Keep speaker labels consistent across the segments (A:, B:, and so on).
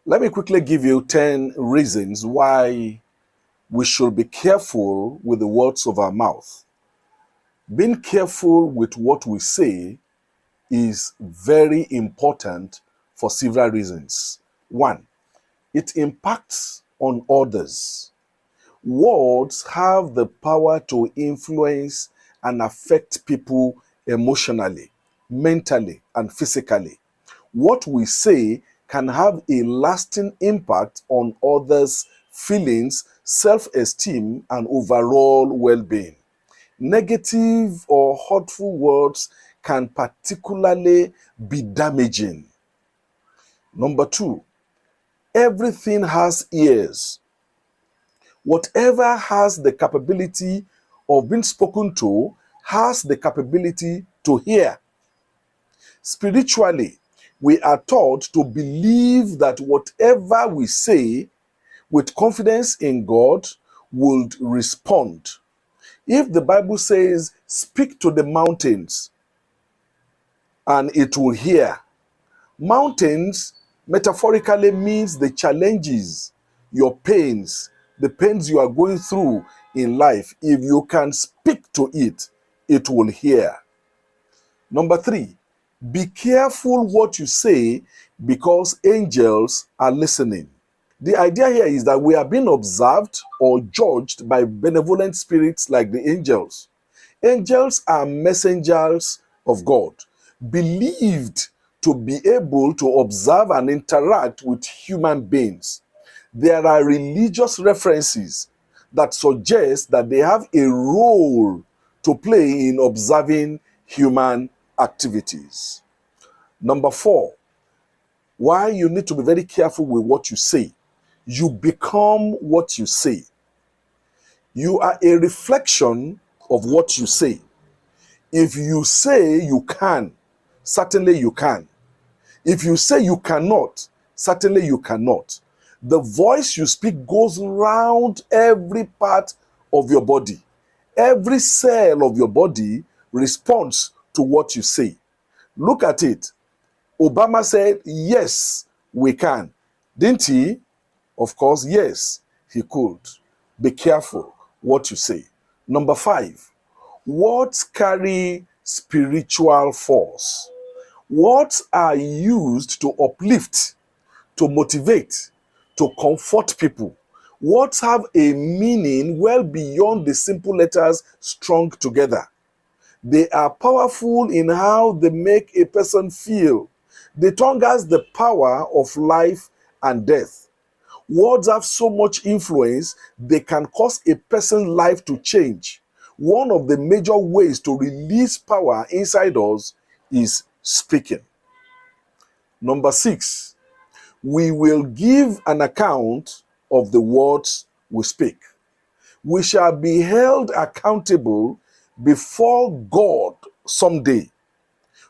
A: Let me quickly give you 10 reasons why we should be careful with the words of our mouth. Being careful with what we say is very important for several reasons. One, it impacts on others. Words have the power to influence and affect people emotionally, mentally, and physically. What we say can have a lasting impact on others' feelings, self-esteem, and overall well-being. Negative or hurtful words can particularly be damaging. Number two, everything has ears. Whatever has the capability of being spoken to has the capability to hear. Spiritually, we are taught to believe that whatever we say with confidence in God would respond. If the Bible says, speak to the mountains and it will hear, mountains metaphorically means the challenges, your pains, the pains you are going through in life. If you can speak to it, it will hear. Number three, be careful what you say because angels are listening. The idea here is that we are being observed or judged by benevolent spirits like the angels. Angels are messengers of God, believed to be able to observe and interact with human beings. There are religious references that suggest that they have a role to play in observing human activities. Number four, why you need to be very careful with what you say. You become what you say. You are a reflection of what you say. If you say you can, certainly you can. If you say you cannot, certainly you cannot. The voice you speak goes round every part of your body. Every cell of your body responds to what you say. Look at it. Obama said, yes, we can. Didn't he? Of course, yes, he could. Be careful what you say. Number five, words carry spiritual force. Words are used to uplift, to motivate, to comfort people. Words have a meaning well beyond the simple letters strung together. They are powerful in how they make a person feel. The tongue has the power of life and death. Words have so much influence, they can cause a person's life to change. One of the major ways to release power inside us is speaking. Number six, we will give an account of the words we speak. We shall be held accountable before God someday.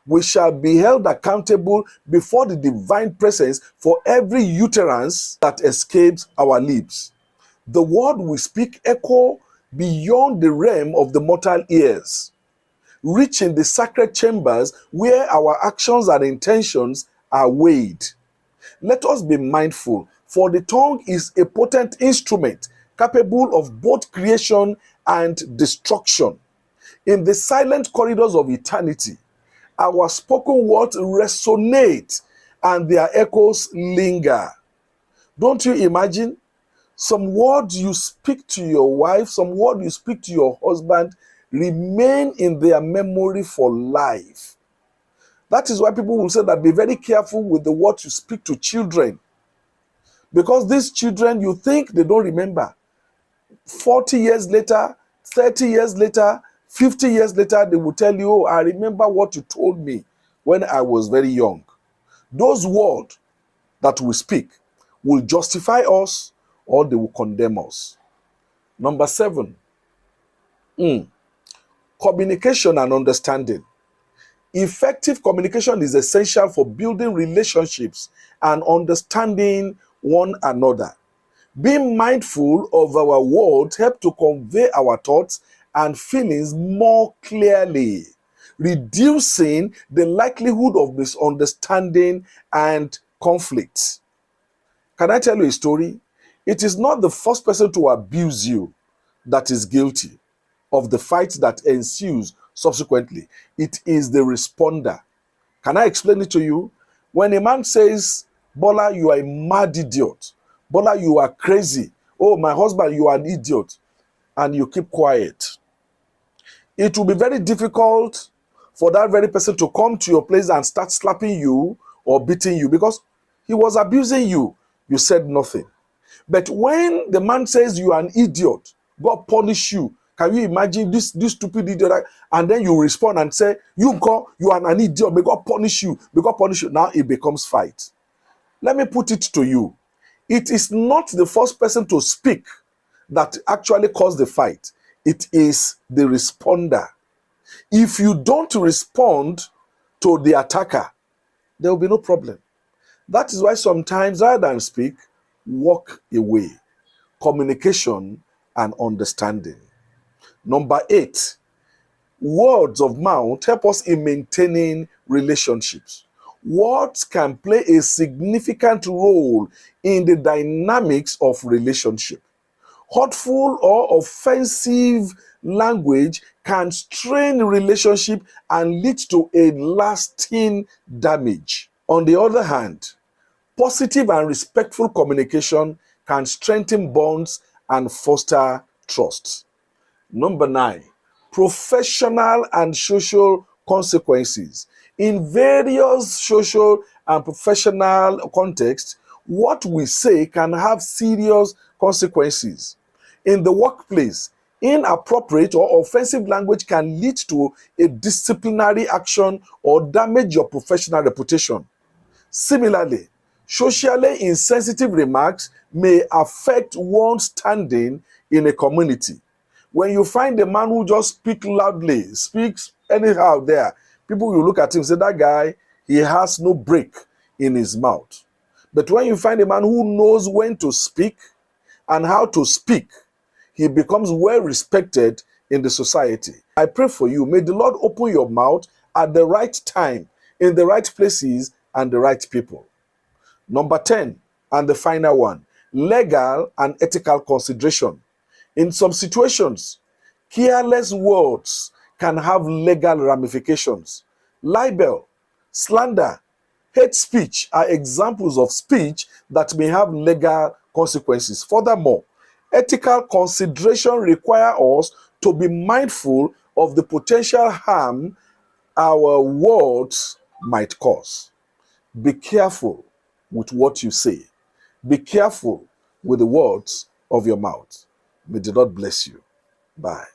A: We shall be held accountable before the divine presence for every utterance that escapes our lips. The word we speak echo beyond the realm of the mortal ears, reaching the sacred chambers where our actions and intentions are weighed. Let us be mindful, for the tongue is a potent instrument capable of both creation and destruction. In the silent corridors of eternity, our spoken words resonate and their echoes linger. Don't you imagine? Some words you speak to your wife, some words you speak to your husband remain in their memory for life. That is why people will say that be very careful with the words you speak to children. Because these children, you think they don't remember. 40 years later, 30 years later, 50 years later, they will tell you, oh, I remember what you told me when I was very young. Those words that we speak will justify us or they will condemn us. Number seven, communication and understanding. Effective communication is essential for building relationships and understanding one another. Being mindful of our words helps to convey our thoughts and feelings more clearly, reducing the likelihood of misunderstanding and conflict. Can I tell you a story? It is not the first person to abuse you that is guilty of the fight that ensues subsequently. It is the responder. Can I explain it to you? When a man says, Bola, you are a mad idiot. Bola, you are crazy. Oh, my husband, you are an idiot. And you keep quiet. It will be very difficult for that very person to come to your place and start slapping you or beating you because he was abusing you. You said nothing. But when the man says you are an idiot, God punish you. Can you imagine this stupid idiot? And then you respond and say, you are an idiot. May God punish you. May God punish you. Now it becomes fight. Let me put it to you. It is not the first person to speak that actually caused the fight. It is the responder. If you don't respond to the attacker, there will be no problem. That is why sometimes rather than speak, walk away. Communication and understanding. Number 8, words of mouth help us in maintaining relationships. Words can play a significant role in the dynamics of relationship. Hurtful or offensive language can strain relationship and lead to a lasting damage. On the other hand, positive and respectful communication can strengthen bonds and foster trust. Number 9, professional and social consequences. In various social and professional contexts, what we say can have serious consequences. In the workplace, inappropriate or offensive language can lead to a disciplinary action or damage your professional reputation. Similarly, socially insensitive remarks may affect one's standing in a community. When you find a man who just speaks loudly, speaks anyhow there, people will look at him and say, that guy, he has no break in his mouth. But when you find a man who knows when to speak and how to speak, he becomes well respected in the society. I pray for you. May the Lord open your mouth at the right time, in the right places, and the right people. Number 10, and the final one, legal and ethical consideration. In some situations, careless words can have legal ramifications. Libel, slander, hate speech are examples of speech that may have legal consequences. Furthermore, ethical consideration require us to be mindful of the potential harm our words might cause. Be careful with what you say. Be careful with the words of your mouth. May the Lord bless you. Bye.